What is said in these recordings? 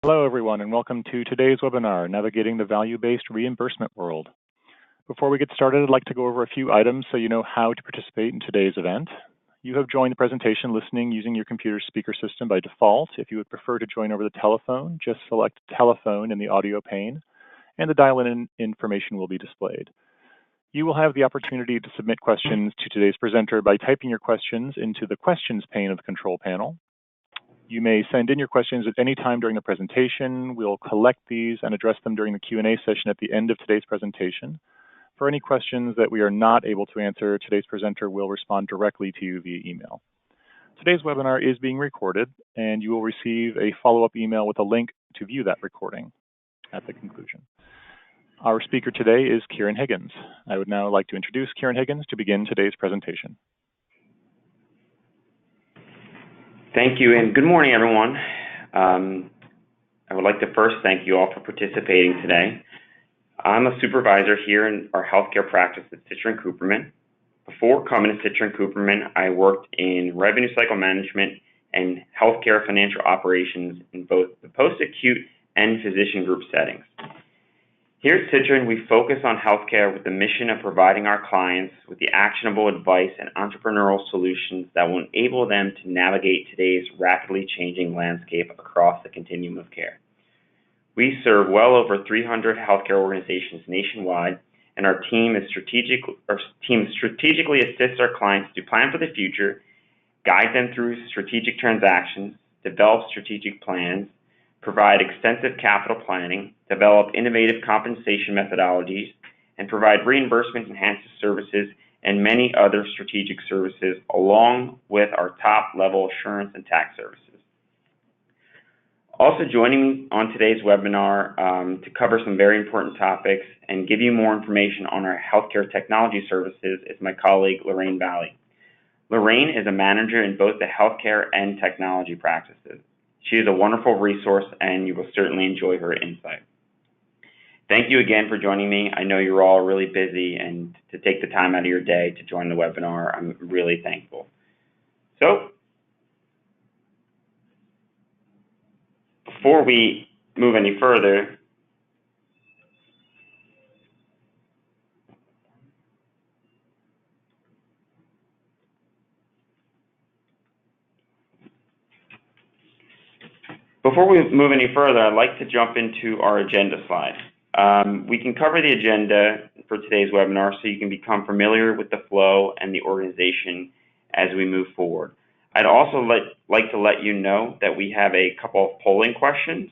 Hello, everyone, and welcome to today's webinar, Navigating the Value-Based Reimbursement World. Before we get started, I'd like to go over a few items so you know how to participate in today's event. You have joined the presentation listening using your computer speaker system by default. If you would prefer to join over the telephone, just select telephone in the audio pane, and the dial-in information will be displayed. You will have the opportunity to submit questions to today's presenter by typing your questions into the questions pane of the control panel. You may send in your questions at any time during the presentation. We'll collect these and address them during the Q&A session at the end of today's presentation. For any questions that we are not able to answer, today's presenter will respond directly to you via email. Today's webinar is being recorded, and you will receive a follow-up email with a link to view that recording at the conclusion. Our speaker today is Kieran Higgins. I would now like to introduce Kieran Higgins to begin today's presentation. Thank you, and good morning, everyone. I would like to first thank you all for participating today. I'm a supervisor here in our healthcare practice at Citrin Cooperman. Before coming to Citrin Cooperman, I worked in revenue cycle management and healthcare financial operations in both the post-acute and physician group settings. Here at Citrin, we focus on healthcare with the mission of providing our clients with the actionable advice and entrepreneurial solutions that will enable them to navigate today's rapidly changing landscape across the continuum of care. We serve well over 300 healthcare organizations nationwide, and our team strategically assists our clients to plan for the future, guide them through strategic transactions, develop strategic plans, provide extensive capital planning, develop innovative compensation methodologies, and provide reimbursement enhancement services and many other strategic services, along with our top-level assurance and tax services. Also joining me on today's webinar to cover some very important topics and give you more information on our healthcare technology services is my colleague, Lorraine Valley. Lorraine is a manager in both the healthcare and technology practices. She is a wonderful resource, and you will certainly enjoy her insight. Thank you again for joining me. I know you're all really busy, and to take the time out of your day to join the webinar, I'm really thankful. So, before we move any further, I'd like to jump into our agenda slide. We can cover the agenda for today's webinar so you can become familiar with the flow and the organization as we move forward. I'd also like to let you know that we have a couple of polling questions,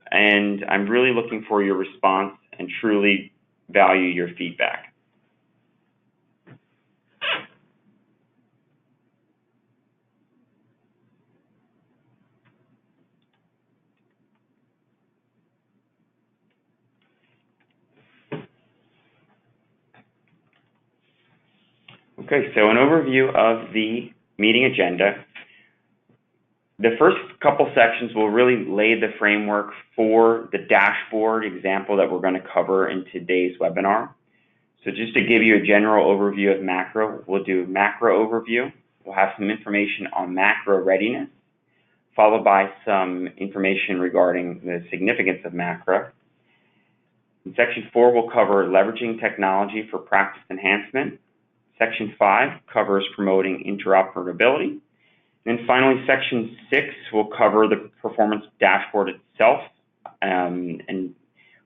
and I'm really looking for your response and truly value your feedback. Okay, so an overview of the meeting agenda. The first couple sections will really lay the framework for the dashboard example that we're going to cover in today's webinar. So just to give you a general overview of MACRA, we'll do MACRA overview. We'll have some information on MACRA Readiness, followed by some information regarding the significance of MACRA. In Section 4, we'll cover leveraging technology for practice enhancement. Section 5 covers promoting interoperability. And finally, Section 6 will cover the performance dashboard itself. And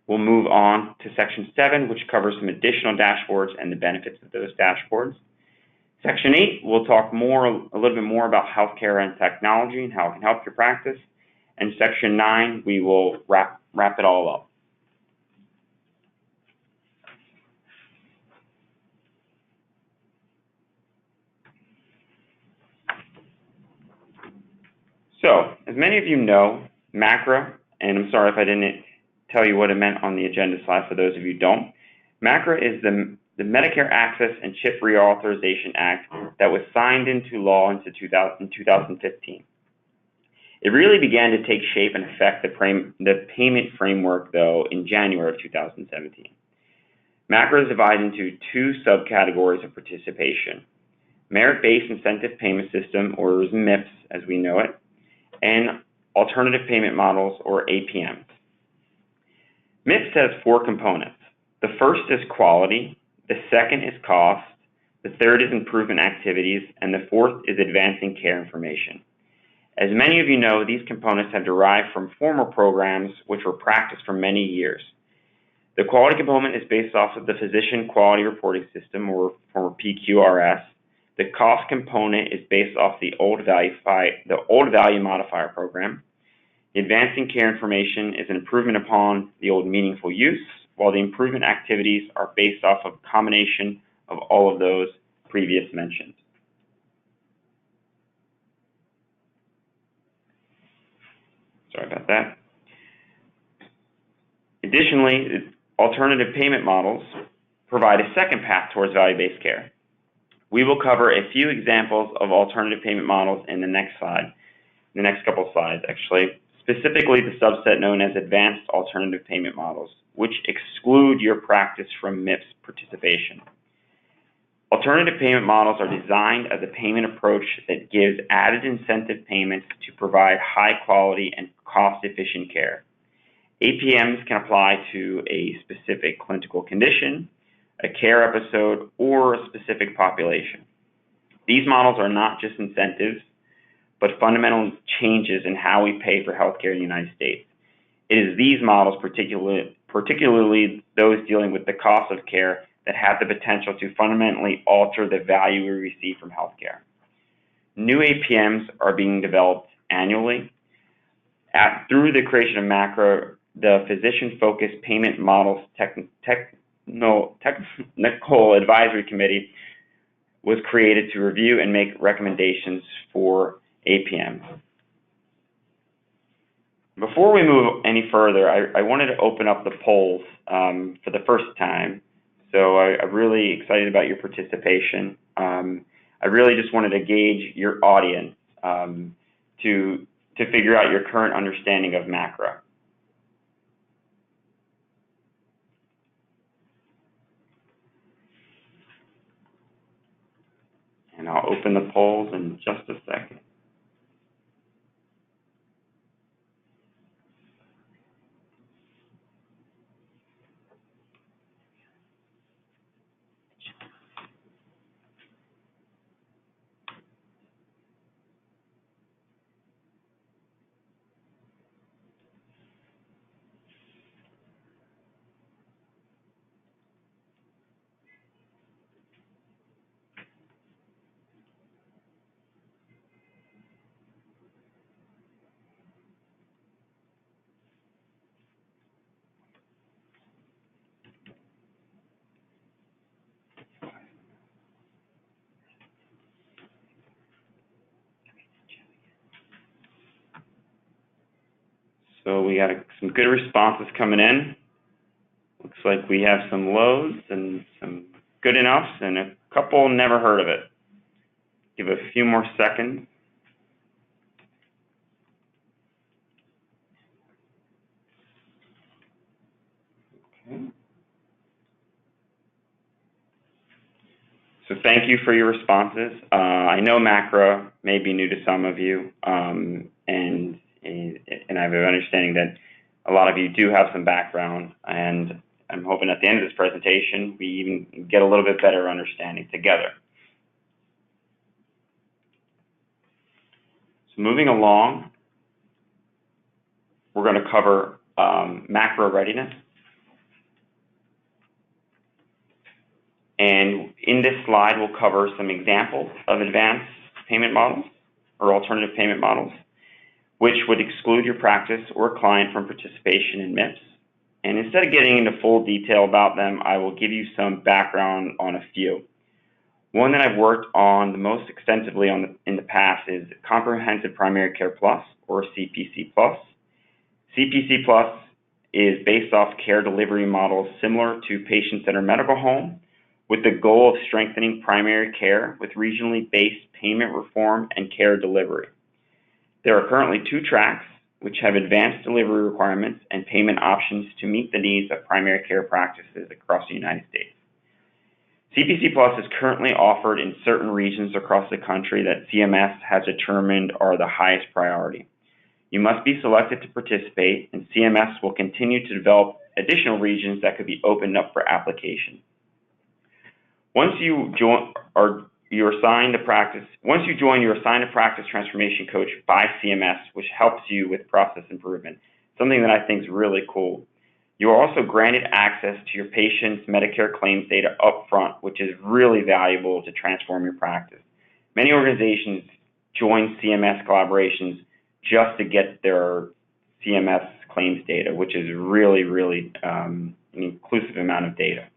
we'll move on to Section 7, which covers some additional dashboards and the benefits of those dashboards. Section 8, we'll talk a little bit more about healthcare and technology and how it can help your practice. And Section 9, we will wrap it all up. So, as many of you know, MACRA, and I'm sorry if I didn't tell you what it meant on the agenda slide for those of you who don't, MACRA is the Medicare Access and CHIP Reauthorization Act that was signed into law in 2015. It really began to take shape and affect the payment framework, though, in January of 2017. MACRA is divided into two subcategories of participation: Merit-Based Incentive Payment System, or MIPS as we know it, and alternative payment models, or APMs. MIPS has 4 components. The first is quality, the second is cost, the third is improvement activities, and the fourth is advancing care information. As many of you know, these components have derived from former programs which were practiced for many years. The quality component is based off of the Physician Quality Reporting System, or former PQRS. The cost component is based off the old value modifier program. The advancing care information is an improvement upon the old meaningful use, while the improvement activities are based off of a combination of all of those previous mentioned. Sorry about that. Additionally, alternative payment models provide a second path towards value-based care. We will cover a few examples of alternative payment models in the next slide, the next couple of slides actually, specifically the subset known as advanced alternative payment models, which exclude your practice from MIPS participation. Alternative payment models are designed as a payment approach that gives added incentive payments to provide high quality and cost-efficient care. APMs can apply to a specific clinical condition, a care episode, or a specific population. These models are not just incentives, but fundamental changes in how we pay for healthcare in the United States. It is these models, particularly those dealing with the cost of care, that have the potential to fundamentally alter the value we receive from healthcare. New APMs are being developed annually. Through the creation of MACRA, the Physician-Focused Payment Models Technical Advisory Committee was created to review and make recommendations for APMs. Before we move any further, I wanted to open up the polls for the first time. So I'm really excited about your participation. I really just wanted to gauge your audience to figure out your current understanding of MACRA. And I'll open the polls in just a second. So we got some good responses coming in. Looks like we have some lows and some good enoughs and a couple never heard of it. Give it a few more seconds. Okay. So thank you for your responses. I know MACRA may be new to some of you, and I have an understanding that a lot of you do have some background, and I'm hoping at the end of this presentation we even get a little bit better understanding together. So moving along, we're going to cover MACRA Readiness. And in this slide, we'll cover some examples of advanced payment models or alternative payment models, which would exclude your practice or client from participation in MIPS. And instead of getting into full detail about them, I will give you some background on a few. One that I've worked on the most extensively in the past is Comprehensive Primary Care Plus, or CPC Plus. CPC Plus is based off care delivery models similar to Patient Centered Medical Home, with the goal of strengthening primary care with regionally based payment reform and care delivery. There are currently 2 tracks which have advanced delivery requirements and payment options to meet the needs of primary care practices across the United States. CPC Plus is currently offered in certain regions across the country that CMS has determined are the highest priority. You must be selected to participate, and CMS will continue to develop additional regions that could be opened up for application. Once you join you're assigned a practice transformation coach by CMS, which helps you with process improvement, something that I think is really cool. You are also granted access to your patient's Medicare claims data upfront, which is really valuable to transform your practice. Many organizations join CMS collaborations just to get their CMS claims data, which is really, really an inclusive amount of data.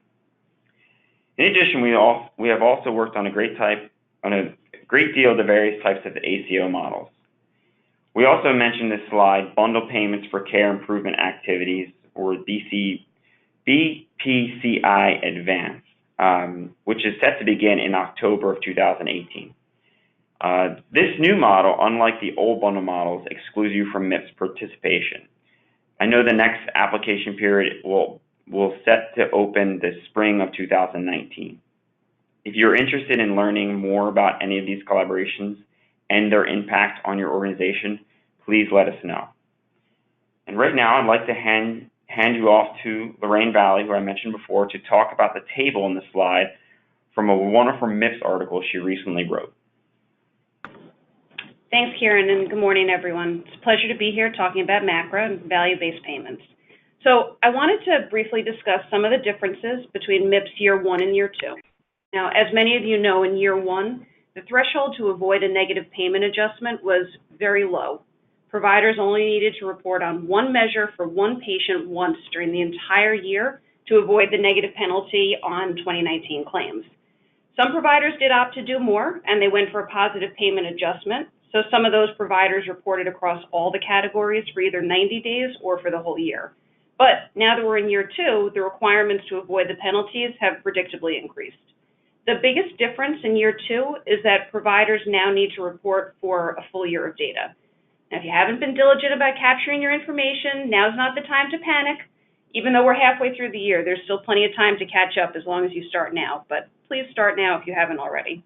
In addition, we have also worked on a great deal of the various types of ACO models. We also mentioned this slide, bundle payments for care improvement activities, or BPCI Advance, which is set to begin in October of 2018. This new model, unlike the old bundle models, excludes you from MIPS participation. I know the next application period will set to open the spring of 2019. If you're interested in learning more about any of these collaborations and their impact on your organization, please let us know. And right now, I'd like to hand you off to Lorraine Valley, who I mentioned before, to talk about the table in the slide from one of her MIPS articles she recently wrote. Thanks, Kieran, and good morning, everyone. It's a pleasure to be here talking about MACRA and value-based payments. So I wanted to briefly discuss some of the differences between MIPS Year 1 and Year 2. Now, as many of you know, in Year 1, the threshold to avoid a negative payment adjustment was very low. Providers only needed to report on one measure for one patient once during the entire year to avoid the negative penalty on 2019 claims. Some providers did opt to do more, and they went for a positive payment adjustment. So some of those providers reported across all the categories for either 90 days or for the whole year. But now that we're in Year 2, the requirements to avoid the penalties have predictably increased. The biggest difference in Year 2 is that providers now need to report for a full year of data. Now, if you haven't been diligent about capturing your information, now's not the time to panic. Even though we're halfway through the year, there's still plenty of time to catch up as long as you start now. But please start now if you haven't already.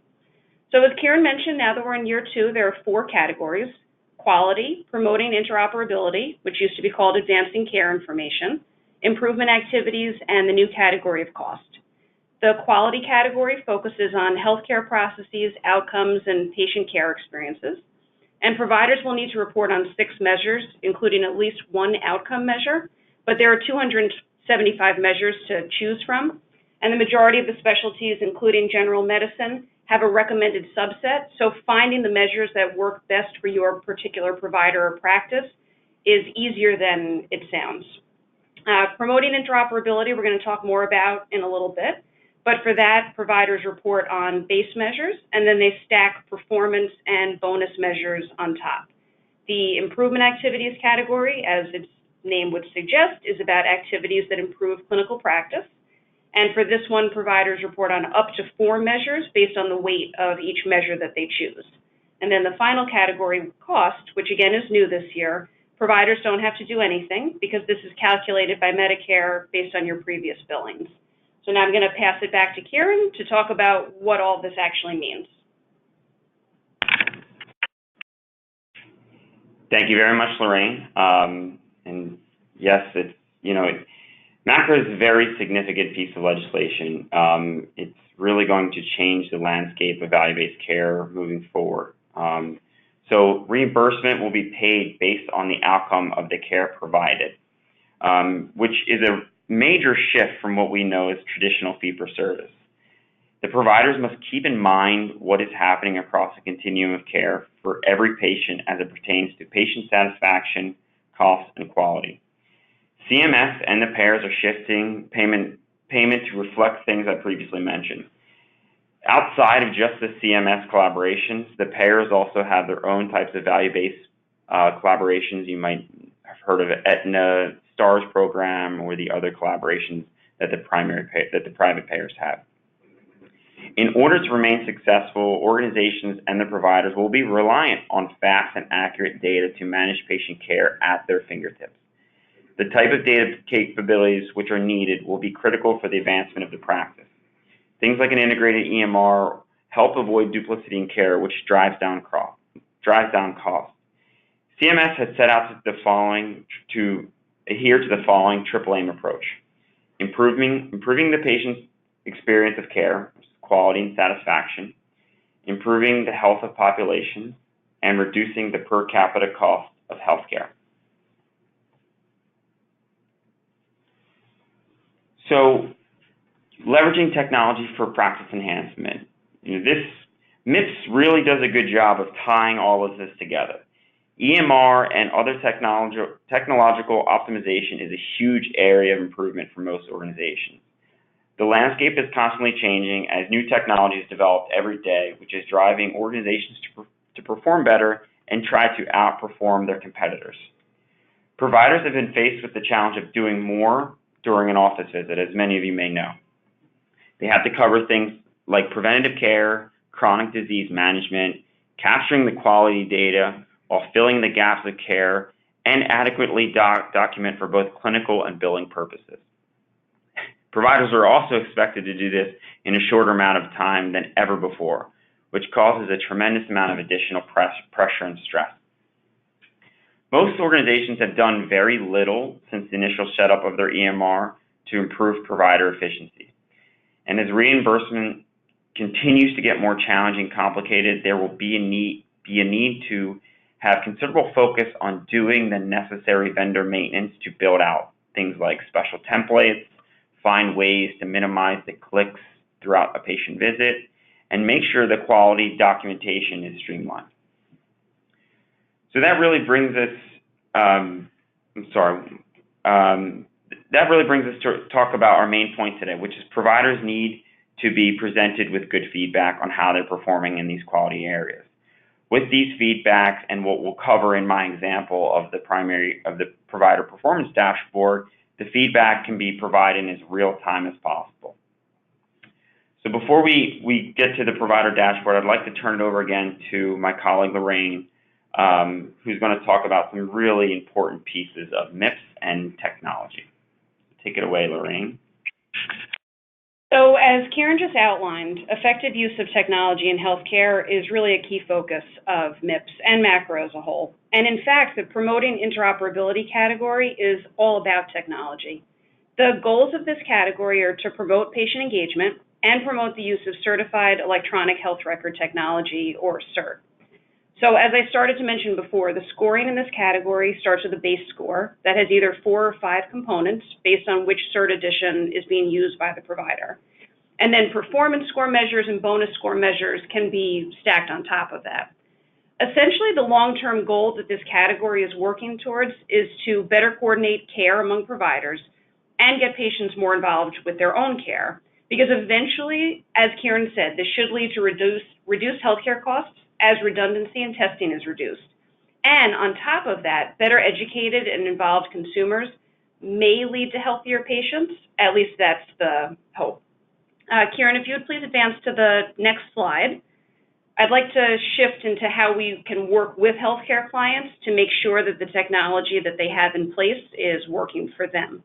So as Kieran mentioned, now that we're in Year 2, there are 4 categories: quality, promoting interoperability, which used to be called advancing care information, improvement activities, and the new category of cost. The quality category focuses on healthcare processes, outcomes, and patient care experiences. And providers will need to report on 6 measures, including at least 1 outcome measure, but there are 275 measures to choose from. And the majority of the specialties, including general medicine, have a recommended subset, so finding the measures that work best for your particular provider or practice is easier than it sounds. Promoting interoperability, we're going to talk more about in a little bit, but for that, providers report on base measures, and then they stack performance and bonus measures on top. The improvement activities category, as its name would suggest, is about activities that improve clinical practice. And for this one, providers report on up to 4 measures based on the weight of each measure that they choose. And then the final category, cost, which again is new this year, providers don't have to do anything because this is calculated by Medicare based on your previous billings. So now I'm going to pass it back to Kieran to talk about what all this actually means. Thank you very much, Lorraine. And yes, MACRA is a very significant piece of legislation. It's really going to change the landscape of value-based care moving forward. So reimbursement will be paid based on the outcome of the care provided, which is a major shift from what we know as traditional fee-for-service. The providers must keep in mind what is happening across the continuum of care for every patient as it pertains to patient satisfaction, cost, and quality. CMS and the payers are shifting payment to reflect things I previously mentioned. Outside of just the CMS collaborations, the payers also have their own types of value-based collaborations. You might have heard of Aetna, STARS program, or the other collaborations that the private payers have. In order to remain successful, organizations and the providers will be reliant on fast and accurate data to manage patient care at their fingertips. The type of data capabilities which are needed will be critical for the advancement of the practice. Things like an integrated EMR help avoid duplicity in care, which drives down cost. CMS has set out to adhere to the following triple aim approach: improving the patient's experience of care, quality and satisfaction, improving the health of population, and reducing the per capita cost of healthcare. So, leveraging technology for practice enhancement. This MIPS really does a good job of tying all of this together. EMR and other technological optimization is a huge area of improvement for most organizations. The landscape is constantly changing as new technology is developed every day, which is driving organizations to perform better and try to outperform their competitors. Providers have been faced with the challenge of doing more during an office visit, as many of you may know. They have to cover things like preventative care, chronic disease management, capturing the quality data while filling the gaps of care, and adequately document for both clinical and billing purposes. Providers are also expected to do this in a shorter amount of time than ever before, which causes a tremendous amount of additional pressure and stress. Most organizations have done very little since the initial setup of their EMR to improve provider efficiency. And as reimbursement continues to get more challenging and complicated, there will be a need to have considerable focus on doing the necessary vendor maintenance to build out things like special templates, find ways to minimize the clicks throughout a patient visit, and make sure the quality documentation is streamlined. So that really brings us, that really brings us to talk about our main point today, which is providers need to be presented with good feedback on how they're performing in these quality areas. With these feedbacks and what we'll cover in my example of the provider performance dashboard, the feedback can be provided in as real time as possible. So before we get to the provider dashboard, I'd like to turn it over again to my colleague Lorraine, who's going to talk about some really important pieces of MIPS and technology. Take it away, Lorraine. So as Kieran just outlined, effective use of technology in healthcare is really a key focus of MIPS and MACRA as a whole. And in fact, the promoting interoperability category is all about technology. The goals of this category are to promote patient engagement and promote the use of certified electronic health record technology, or CERT. So as I started to mention before, the scoring in this category starts with a base score that has either 4 or 5 components based on which CERT edition is being used by the provider. And then performance score measures and bonus score measures can be stacked on top of that. Essentially, the long-term goal that this category is working towards is to better coordinate care among providers and get patients more involved with their own care. Because eventually, as Kieran said, this should lead to reduced healthcare costs as redundancy and testing is reduced. And on top of that, better educated and involved consumers may lead to healthier patients. At least that's the hope. Kieran, if you would please advance to the next slide. I'd like to shift into how we can work with healthcare clients to make sure that the technology that they have in place is working for them.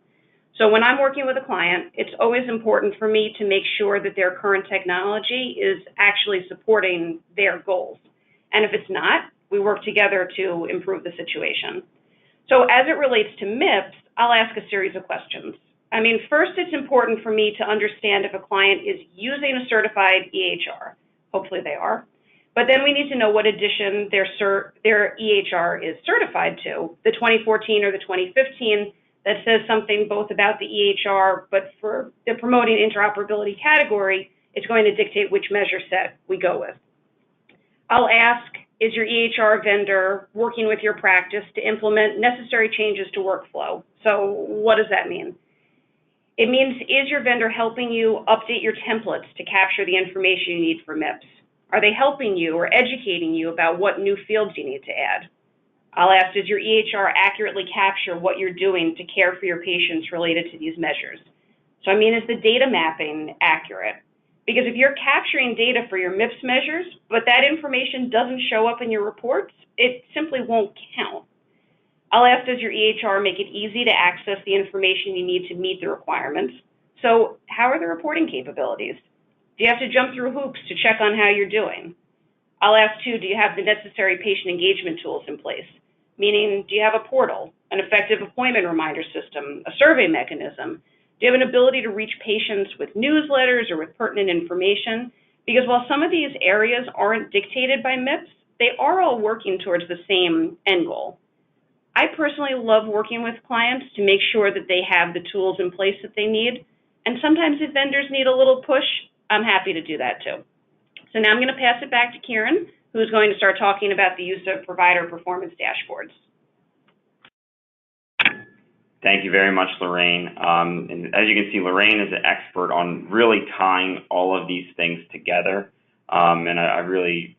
So when I'm working with a client, it's always important for me to make sure that their current technology is actually supporting their goals. And if it's not, we work together to improve the situation. So as it relates to MIPS, I'll ask a series of questions. First, it's important for me to understand if a client is using a certified EHR. Hopefully they are. But then we need to know what edition their EHR is certified to, the 2014 or the 2015, that says something both about the EHR, but for the promoting interoperability category, it's going to dictate which measure set we go with. I'll ask, is your EHR vendor working with your practice to implement necessary changes to workflow? So what does that mean? It means, is your vendor helping you update your templates to capture the information you need for MIPS? Are they helping you or educating you about what new fields you need to add? I'll ask, does your EHR accurately capture what you're doing to care for your patients related to these measures? So is the data mapping accurate? Because if you're capturing data for your MIPS measures, but that information doesn't show up in your reports, it simply won't count. I'll ask, does your EHR make it easy to access the information you need to meet the requirements? So how are the reporting capabilities? Do you have to jump through hoops to check on how you're doing? I'll ask too, do you have the necessary patient engagement tools in place? meaning do you have a portal, an effective appointment reminder system, a survey mechanism? Do you have an ability to reach patients with newsletters or with pertinent information? Because while some of these areas aren't dictated by MIPS, they are all working towards the same end goal. I personally love working with clients to make sure that they have the tools in place that they need. And sometimes if vendors need a little push, I'm happy to do that too. So now I'm going to pass it back to Kieran, who's going to start talking about the use of provider performance dashboards. Thank you very much, Lorraine. And as you can see, Lorraine is an expert on really tying all of these things together. And I really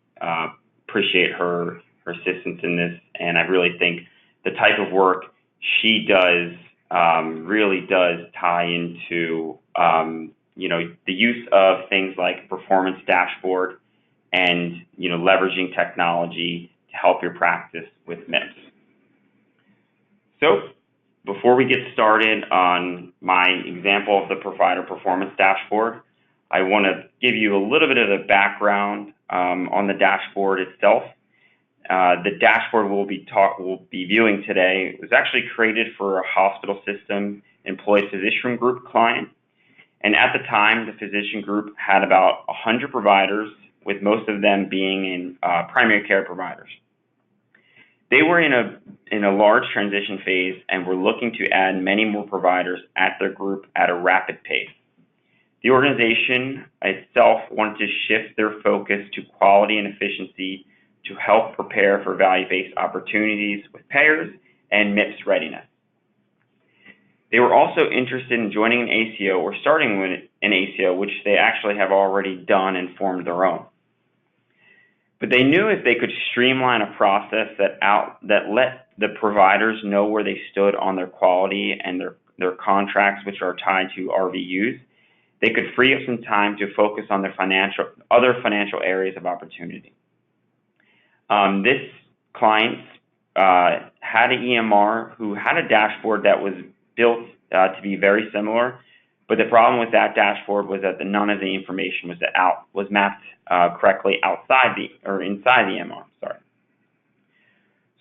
appreciate her assistance in this. And I really think the type of work she does really does tie into the use of things like performance dashboard and leveraging technology to help your practice with MIPS. So before we get started on my example of the provider performance dashboard, I want to give you a little bit of the background on the dashboard itself. The dashboard we'll be viewing today was actually created for a hospital system employed physician group client. And at the time, the physician group had about 100 providers, with most of them being in primary care providers. They were in a large transition phase and were looking to add many more providers at their group at a rapid pace. The organization itself wanted to shift their focus to quality and efficiency to help prepare for value-based opportunities with payers and MIPS readiness. They were also interested in joining an ACO or starting with an ACO, which they actually have already done and formed their own. But they knew if they could streamline a process that let the providers know where they stood on their quality and their contracts, which are tied to RVUs, they could free up some time to focus on their other financial areas of opportunity. This client had an EMR who had a dashboard that was built to be very similar, but the problem with that dashboard was that none of the information was mapped correctly inside the EMR.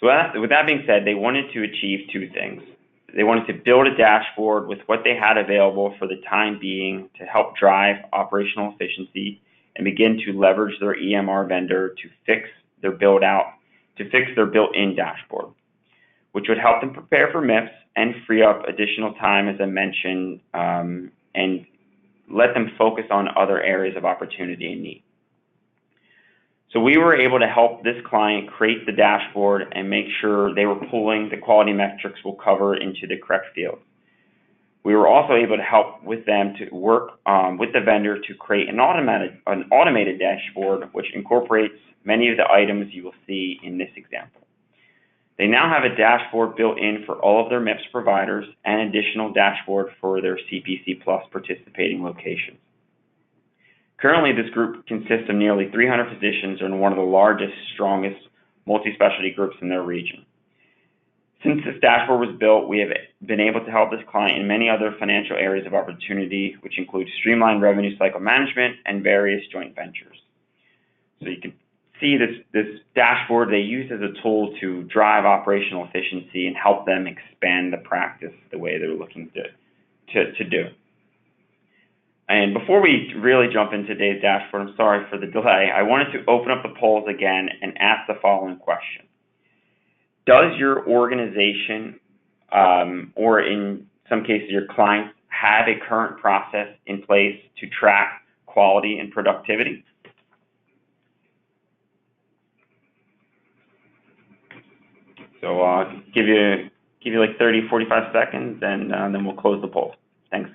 So with that being said, they wanted to achieve two things. They wanted to build a dashboard with what they had available for the time being to help drive operational efficiency and begin to leverage their EMR vendor to fix their built-in dashboard, which would help them prepare for MIPS and free up additional time, as I mentioned, and let them focus on other areas of opportunity and need. So we were able to help this client create the dashboard and make sure they were pulling the quality metrics we'll cover into the correct field. We were also able to help with them to work with the vendor to create an automated dashboard, which incorporates many of the items you will see in this example. They now have a dashboard built in for all of their MIPS providers and additional dashboard for their CPC Plus participating locations. Currently, this group consists of nearly 300 physicians and one of the largest, strongest multi-specialty groups in their region. Since this dashboard was built, we have been able to help this client in many other financial areas of opportunity, which include streamlined revenue cycle management and various joint ventures. So you can see this dashboard they use as a tool to drive operational efficiency and help them expand the practice the way they're looking to do. And before we really jump into today's dashboard, I'm sorry for the delay, I wanted to open up the polls again and ask the following question. Does your organization, or in some cases your clients, have a current process in place to track quality and productivity? So I'll give you like 30, 45 seconds, and then we'll close the poll. Thanks.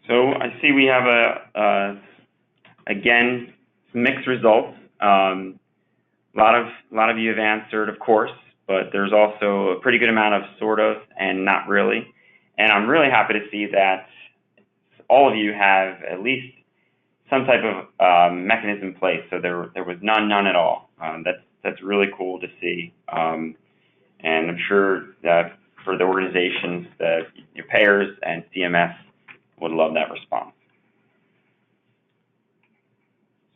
So I see we have again, some mixed results. A lot of you have answered, of course, but there's also a pretty good amount of sort of and not really. And I'm really happy to see that all of you have at least some type of mechanism in place. So there was none at all. That's really cool to see. And I'm sure that for the organizations, that your payers and CMS would love that response.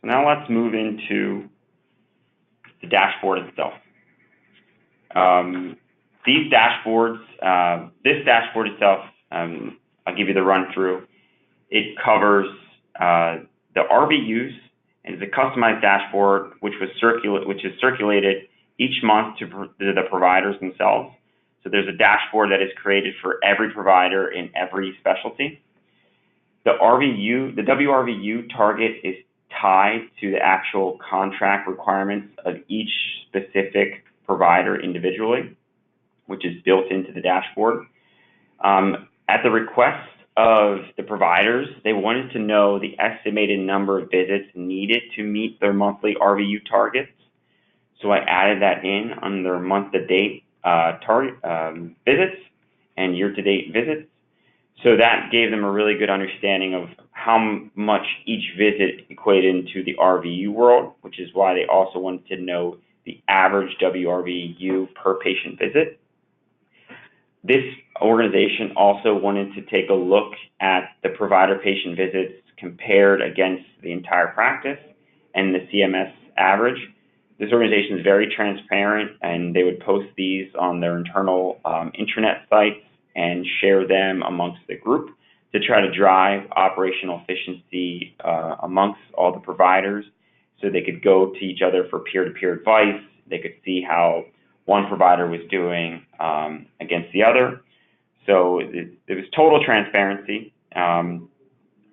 So now let's move into the dashboard itself. These dashboards, this dashboard itself, I'll give you the run through. It covers the RVUs and is a customized dashboard which is circulated each month to the providers themselves. So there's a dashboard that is created for every provider in every specialty. The WRVU target is tied to the actual contract requirements of each specific provider individually, which is built into the dashboard. At the request of the providers, they wanted to know the estimated number of visits needed to meet their monthly RVU targets. So I added that in on their month-to-date target visits and year-to-date visits. So that gave them a really good understanding of how much each visit equated into the RVU world, which is why they also wanted to know the average WRVU per patient visit. This organization also wanted to take a look at the provider-patient visits compared against the entire practice and the CMS average. This organization is very transparent, and they would post these on their internal intranet sites and share them amongst the group to try to drive operational efficiency amongst all the providers, so they could go to each other for peer-to-peer advice. They could see how one provider was doing against the other. So it was total transparency.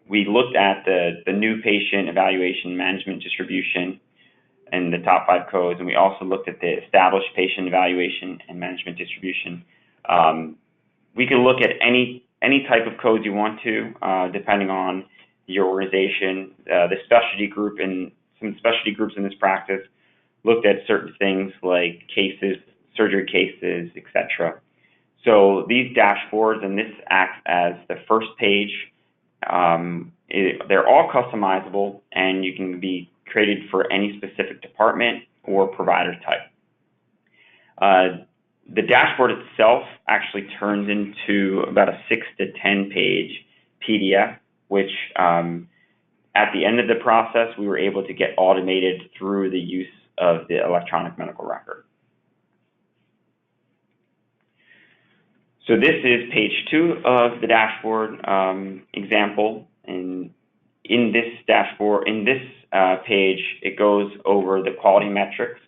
We looked at the new patient evaluation management distribution and the top 5 codes, and we also looked at the established patient evaluation and management distribution. We can look at any type of codes you want to, depending on your organization. The specialty group and some specialty groups in this practice looked at certain things like cases, surgery cases, etc. So these dashboards, and this acts as the first page. They're all customizable, and you can be created for any specific department or provider type. The dashboard itself actually turns into about a 6 to 10 page PDF, which at the end of the process, we were able to get automated through the use of the electronic medical record. So this is page 2 of the dashboard example. And in this dashboard, page, it goes over the quality metrics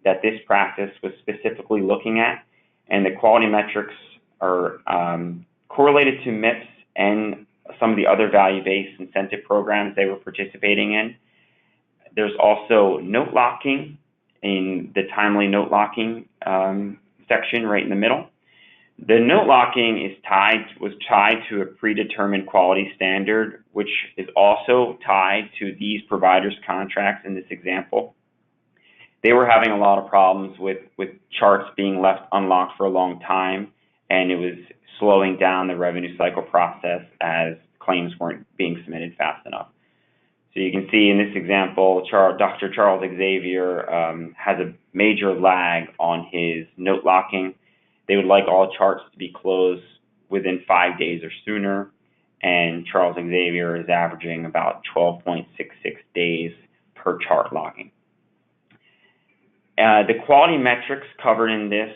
that this practice was specifically looking at. And the quality metrics are correlated to MIPS and some of the other value-based incentive programs they were participating in. There's also note locking in the timely note locking section right in the middle. The note locking was tied to a predetermined quality standard, which is also tied to these providers' contracts in this example. They were having a lot of problems with charts being left unlocked for a long time, and it was slowing down the revenue cycle process as claims weren't being submitted fast enough. So you can see in this example, Dr. Charles Xavier has a major lag on his note locking. They would like all charts to be closed within 5 days or sooner, and Charles Xavier is averaging about 12.66 days per chart locking. The quality metrics covered in this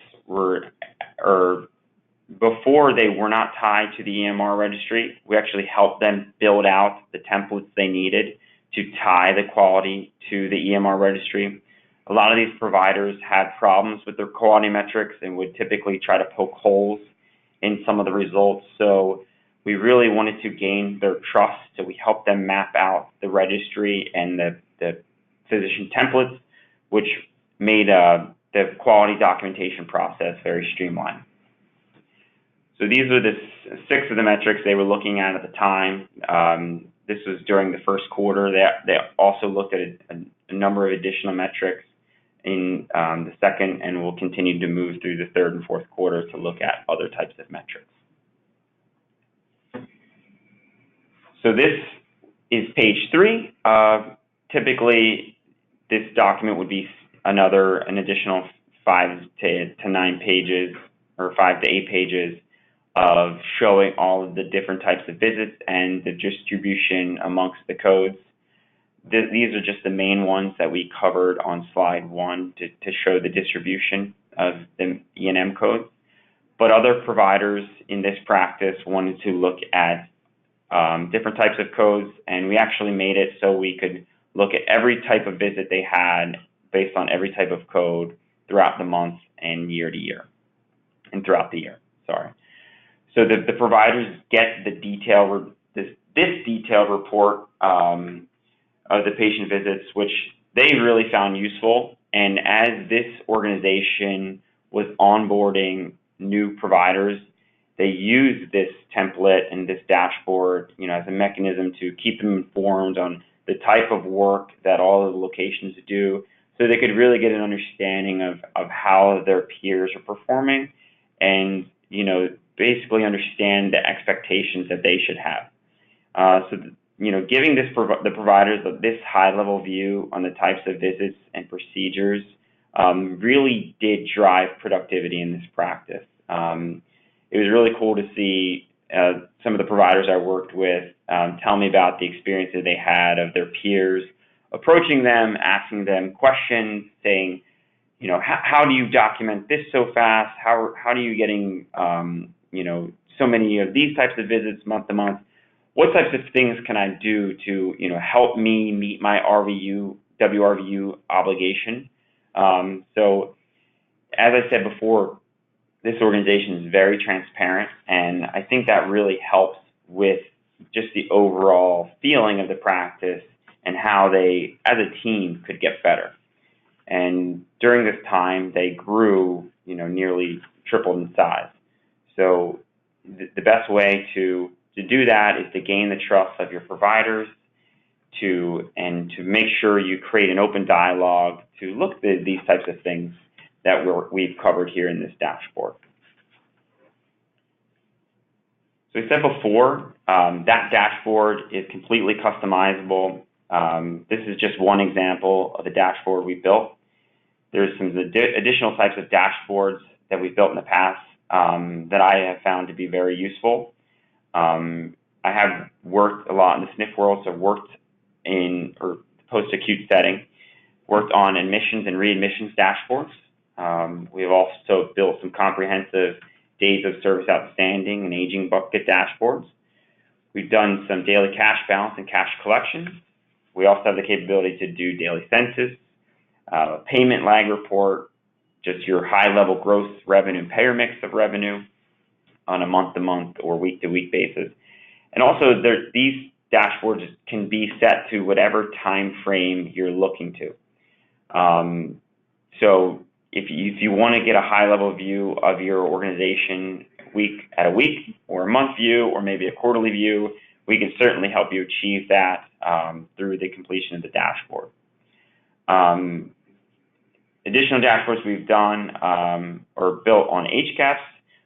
before they were not tied to the EMR registry. We actually helped them build out the templates they needed to tie the quality to the EMR registry. A lot of these providers had problems with their quality metrics and would typically try to poke holes in some of the results. So we really wanted to gain their trust. So we helped them map out the registry and the physician templates, which made the quality documentation process very streamlined. So these were the 6 of the metrics they were looking at the time. This was during the first quarter. They also looked at a number of additional metrics in the second, and will continue to move through the third and fourth quarter to look at other types of metrics. So this is page 3. Typically, this document would be an additional 5 to 9 pages, or 5 to 8 pages of showing all of the different types of visits and the distribution amongst the codes. These are just the main ones that we covered on slide 1 to show the distribution of the E&M codes. But other providers in this practice wanted to look at different types of codes, and we actually made it so we could look at every type of visit they had based on every type of code throughout the month and year to year, and throughout the year, sorry. So the providers get the this detailed report of the patient visits, which they really found useful. And as this organization was onboarding new providers, they used this template and this dashboard, as a mechanism to keep them informed on the type of work that all of the locations do, so they could really get an understanding of how their peers are performing, and basically understand the expectations that they should have. Giving the providers this high-level view on the types of visits and procedures really did drive productivity in this practice. It was really cool to see some of the providers I worked with tell me about the experience that they had of their peers approaching them, asking them questions, saying, how do you document this so fast? How are you getting, so many of these types of visits month to month? What types of things can I do to, help me meet my WRVU obligation? So, as I said before, this organization is very transparent, and I think that really helps with just the overall feeling of the practice and how they, as a team, could get better. And during this time, they grew, nearly tripled in size. So the best way to do that is to gain the trust of your providers, and to make sure you create an open dialogue to look at these types of things that we've covered here in this dashboard. So I said before, that dashboard is completely customizable. This is just one example of the dashboard we built. There's some additional types of dashboards that we've built in the past that I have found to be very useful. I have worked a lot in the SNF world, so worked in post-acute setting, worked on admissions and readmissions dashboards. We have also built some comprehensive days of service outstanding and aging bucket dashboards. We've done some daily cash balance and cash collection. We also have the capability to do daily census, payment lag report, just your high-level gross revenue and payer mix of revenue on a month-to-month or week-to-week basis. And also, these dashboards can be set to whatever time frame you're looking to. So if you want to get a high-level view of your organization week or a month view or maybe a quarterly view, we can certainly help you achieve that through the completion of the dashboard. Additional dashboards we've done are built on HCAHPS,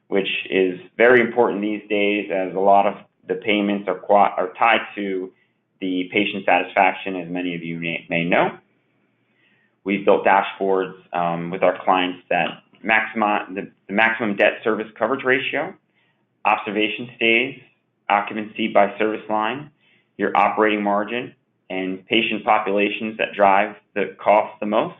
which is very important these days, as a lot of the payments are tied to the patient satisfaction, as many of you may know. We've built dashboards with our clients that maximize the maximum debt service coverage ratio, observation stays, occupancy by service line, your operating margin, and patient populations that drive the cost the most.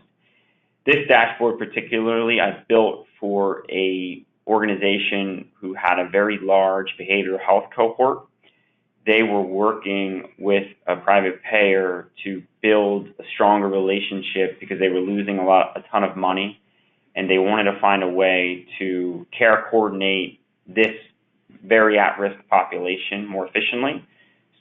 This dashboard particularly I built for a organization who had a very large behavioral health cohort. They were working with a private payer to build a stronger relationship because they were losing a ton of money, and they wanted to find a way to care coordinate this very at-risk population more efficiently.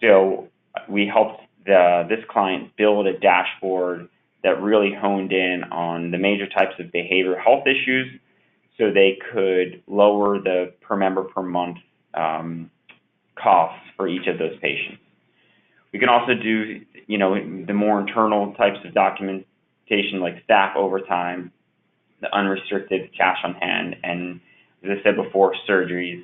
So we helped this client build a dashboard that really honed in on the major types of behavioral health issues, so they could lower the per member per month costs for each of those patients. We can also do, the more internal types of documentation like staff overtime, the unrestricted cash on hand, and as I said before, surgeries,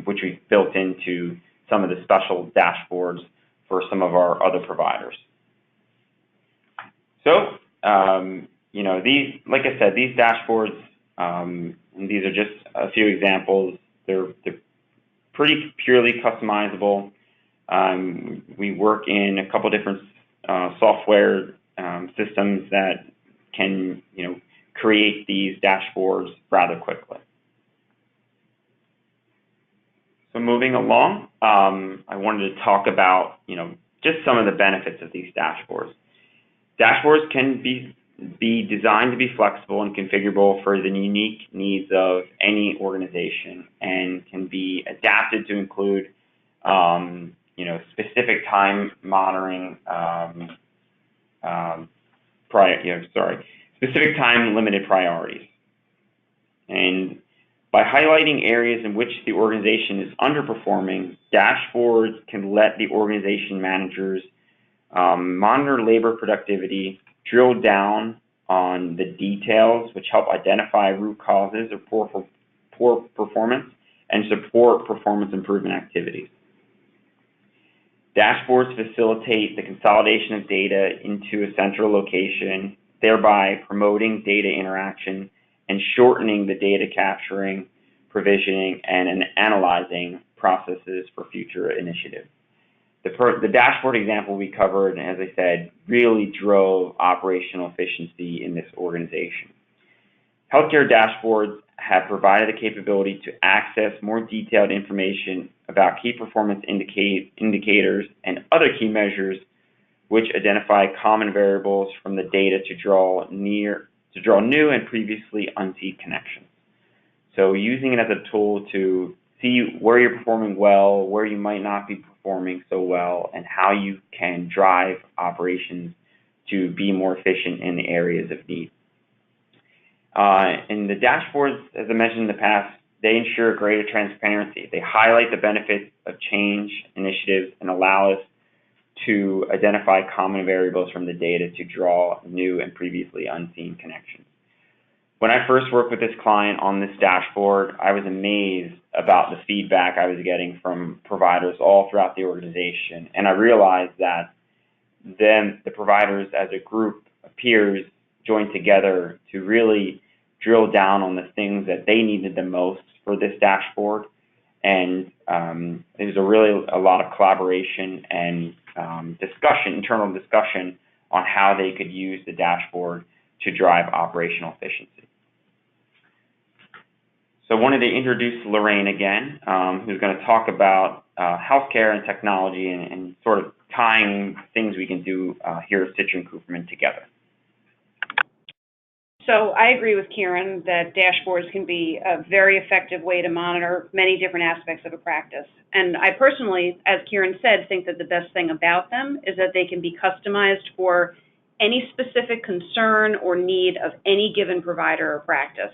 which we've built into some of the special dashboards for some of our other providers. So, these, like I said, these dashboards, and these are just a few examples. They're pretty purely customizable. We work in a couple different software systems that can, create these dashboards rather quickly. So moving along, I wanted to talk about, just some of the benefits of these dashboards. Dashboards can be designed to be flexible and configurable for the unique needs of any organization, and can be adapted to include, specific time monitoring, specific time limited priorities. And by highlighting areas in which the organization is underperforming, dashboards can let the organization managers monitor labor productivity, drill down on the details, which help identify root causes of poor performance, and support performance improvement activities. Dashboards facilitate the consolidation of data into a central location, thereby promoting data interaction and shortening the data capturing, provisioning, and analyzing processes for future initiatives. The dashboard example we covered, as I said, really drove operational efficiency in this organization. Healthcare dashboards have provided the capability to access more detailed information about key performance indicators and other key measures, which identify common variables from the data to draw new and previously unseen connections. So using it as a tool to see where you're performing well, where you might not be performing so well, and how you can drive operations to be more efficient in the areas of need. And the dashboards, as I mentioned in the past, they ensure greater transparency. They highlight the benefits of change initiatives and allow us to identify common variables from the data to draw new and previously unseen connections. When I first worked with this client on this dashboard, I was amazed about the feedback I was getting from providers all throughout the organization. And I realized that then the providers as a group of peers joined together to really drill down on the things that they needed the most for this dashboard. And there was a lot of collaboration and internal discussion on how they could use the dashboard to drive operational efficiency. So I wanted to introduce Lorraine again, who's going to talk about healthcare and technology and sort of tying things we can do here at Citron Cooperman together. So I agree with Kieran that dashboards can be a very effective way to monitor many different aspects of a practice. And I personally, as Kieran said, think that the best thing about them is that they can be customized for any specific concern or need of any given provider or practice.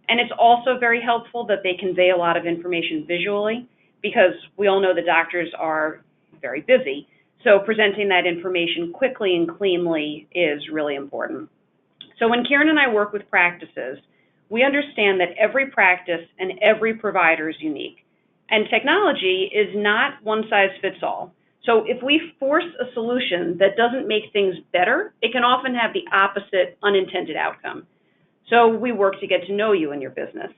And it's also very helpful that they convey a lot of information visually, because we all know the doctors are very busy. So presenting that information quickly and cleanly is really important. So when Kieran and I work with practices, we understand that every practice and every provider is unique. And technology is not one size fits all. So if we force a solution that doesn't make things better, it can often have the opposite unintended outcome. So we work to get to know you and your business.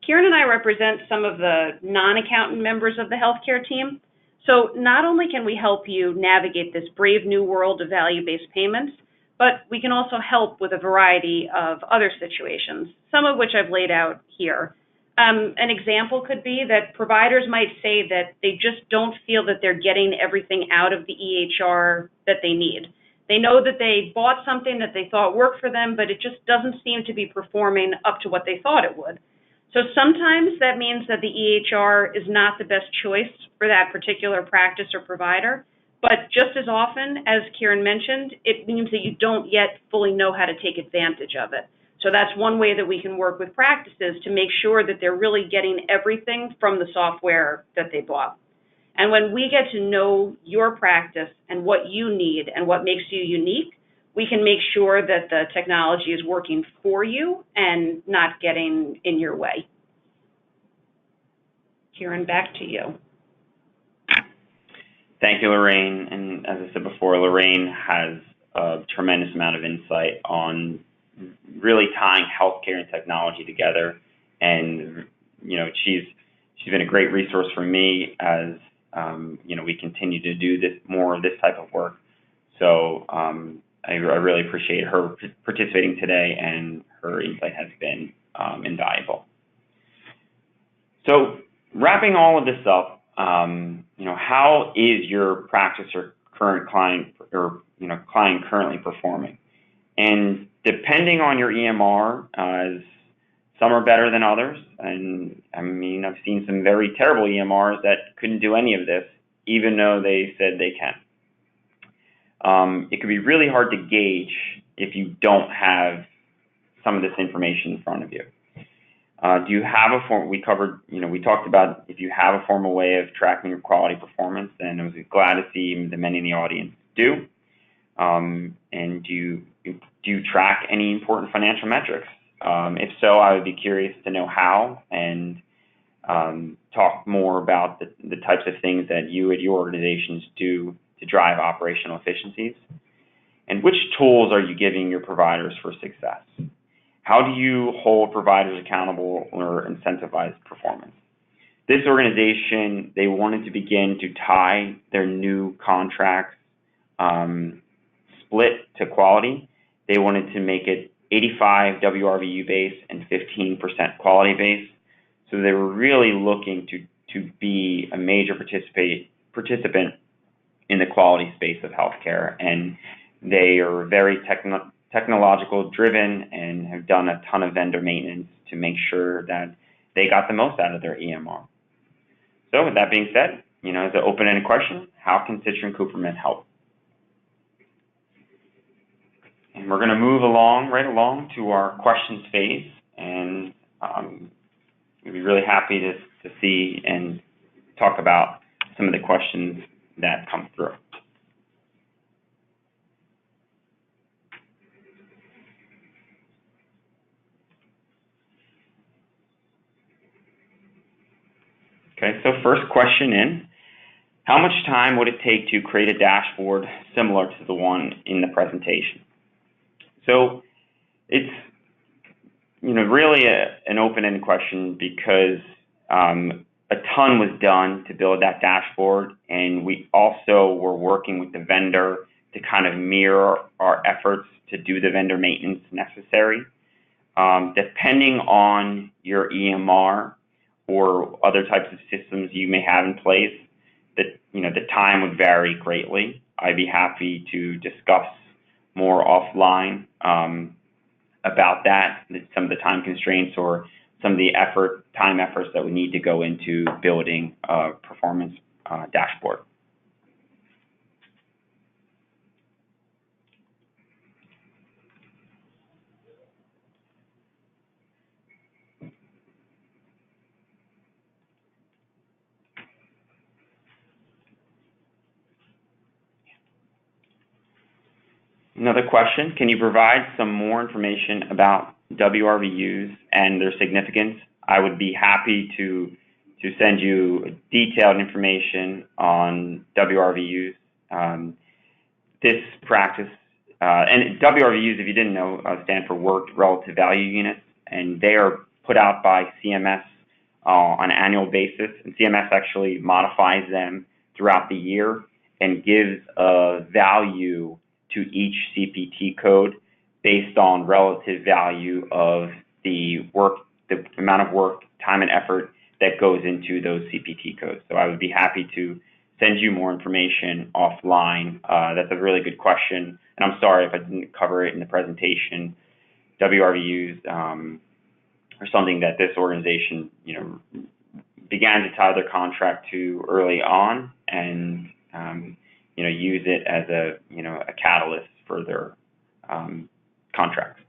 Kieran and I represent some of the non-accountant members of the healthcare team. So not only can we help you navigate this brave new world of value-based payments, but we can also help with a variety of other situations, some of which I've laid out here. An example could be that providers might say that they just don't feel that they're getting everything out of the EHR that they need. They know that they bought something that they thought worked for them, but it just doesn't seem to be performing up to what they thought it would. So sometimes that means that the EHR is not the best choice for that particular practice or provider. But just as often, as Kieran mentioned, it means that you don't yet fully know how to take advantage of it. So that's one way that we can work with practices to make sure that they're really getting everything from the software that they bought. And when we get to know your practice and what you need and what makes you unique, we can make sure that the technology is working for you and not getting in your way. Kieran, back to you. Thank you, Lorraine. And as I said before, Lorraine has a tremendous amount of insight on really tying healthcare and technology together. And, she's been a great resource for me as, we continue to do more of this type of work. So I really appreciate her participating today, and her insight has been invaluable. So wrapping all of this up, how is your practice or current client client currently performing? And depending on your EMR, some are better than others. And I've seen some very terrible EMRs that couldn't do any of this, even though they said they can. It can be really hard to gauge if you don't have some of this information in front of you. Do you have a form? We talked about if you have a formal way of tracking your quality performance, and I was glad to see that many in the audience do. And do you track any important financial metrics? If so, I would be curious to know how, and talk more about the types of things that you at your organizations do to drive operational efficiencies. And which tools are you giving your providers for success? How do you hold providers accountable or incentivize performance? This organization, they wanted to begin to tie their new contracts split to quality. They wanted to make it 85 WRVU base and 15% quality base. So they were really looking to be a major participant in the quality space of healthcare. And they are very technological driven and have done a ton of vendor maintenance to make sure that they got the most out of their EMR. So with that being said, as an open-ended question, how can Citron Cooperman help? And we're going to move right along to our questions phase, and we'd be really happy to see and talk about some of the questions that come through. Okay, so first question in, how much time would it take to create a dashboard similar to the one in the presentation? So it's really an open-ended question because a ton was done to build that dashboard, and we also were working with the vendor to kind of mirror our efforts to do the vendor maintenance necessary. Depending on your EMR or other types of systems you may have in place, the time would vary greatly. I'd be happy to discuss more offline about that, some of the time constraints or some of the time efforts that we need to go into building a performance dashboard. Another question, can you provide some more information about WRVUs and their significance? I would be happy to send you detailed information on WRVUs. This practice, and WRVUs, if you didn't know, stand for Worked Relative Value Units, and they are put out by CMS on an annual basis, and CMS actually modifies them throughout the year and gives a value to each CPT code based on relative value of the work, the amount of work, time, and effort that goes into those CPT codes. So I would be happy to send you more information offline. That's a really good question, and I'm sorry if I didn't cover it in the presentation. WRVUs are something that this organization, began to tie their contract to early on, and use it as a catalyst for their contracts.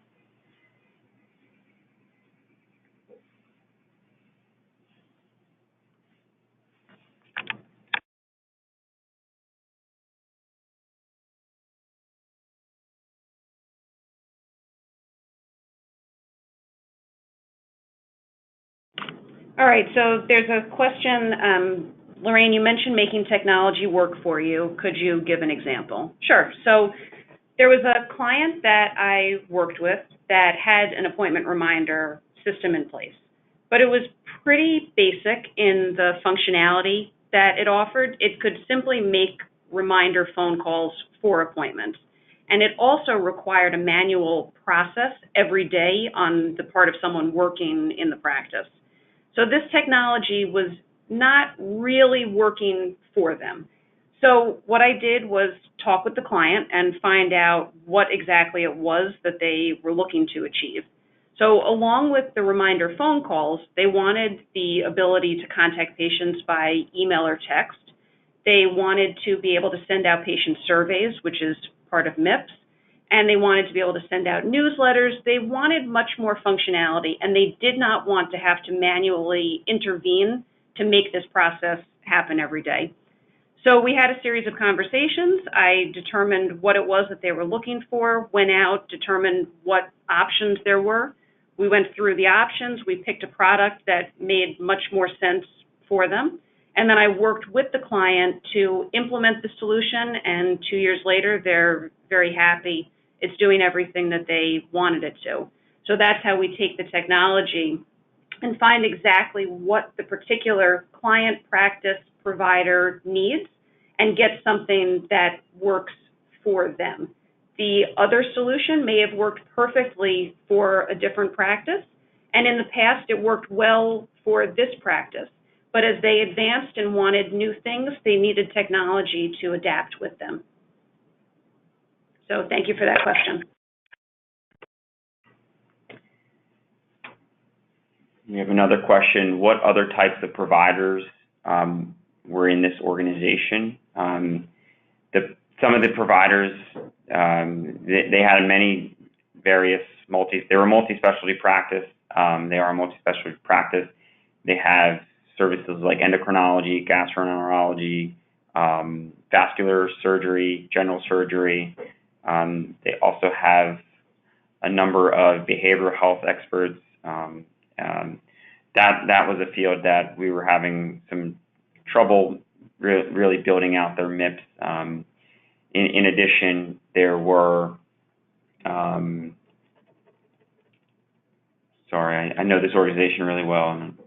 All right, so there's a question. Lorraine, you mentioned making technology work for you. Could you give an example? Sure. So there was a client that I worked with that had an appointment reminder system in place, but it was pretty basic in the functionality that it offered. It could simply make reminder phone calls for appointments. And it also required a manual process every day on the part of someone working in the practice. So this technology was not really working for them. So what I did was talk with the client and find out what exactly it was that they were looking to achieve. So along with the reminder phone calls, they wanted the ability to contact patients by email or text. They wanted to be able to send out patient surveys, which is part of MIPS, and they wanted to be able to send out newsletters. They wanted much more functionality, and they did not want to have to manually intervene to make this process happen every day. So we had a series of conversations. I determined what it was that they were looking for, went out, determined what options there were. We went through the options. We picked a product that made much more sense for them. And then I worked with the client to implement the solution, and 2 years later, they're very happy. It's doing everything that they wanted it to. So that's how we take the technology and find exactly what the particular client, practice, provider needs and get something that works for them. The other solution may have worked perfectly for a different practice, and in the past it worked well for this practice. But as they advanced and wanted new things, they needed technology to adapt with them. So thank you for that question. We have another question. What other types of providers were in this organization? Some of the providers, they had many various they were multi-specialty practice. They are a multi-specialty practice. They have services like endocrinology, gastroenterology, vascular surgery, general surgery. They also have a number of behavioral health experts. That was a field that we were having some trouble really building out their MIPS. In addition, there were, sorry, I know this organization really well. And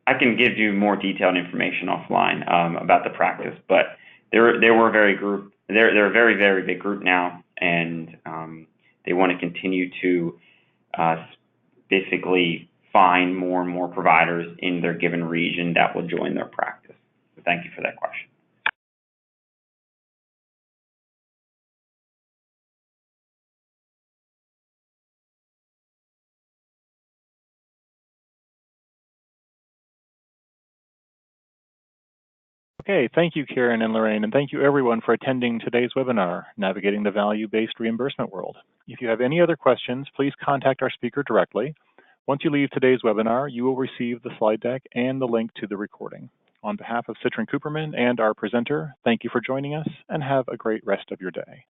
I can give you more detailed information offline about the practice, but they're a very very big group now, and they want to continue to basically find more and more providers in their given region that will join their practice. So thank you for that question. Okay, thank you, Karen and Lorraine, and thank you everyone for attending today's webinar, Navigating the Value-Based Reimbursement World. If you have any other questions, please contact our speaker directly. Once you leave today's webinar, you will receive the slide deck and the link to the recording. On behalf of Citrin Cooperman and our presenter, thank you for joining us, and have a great rest of your day.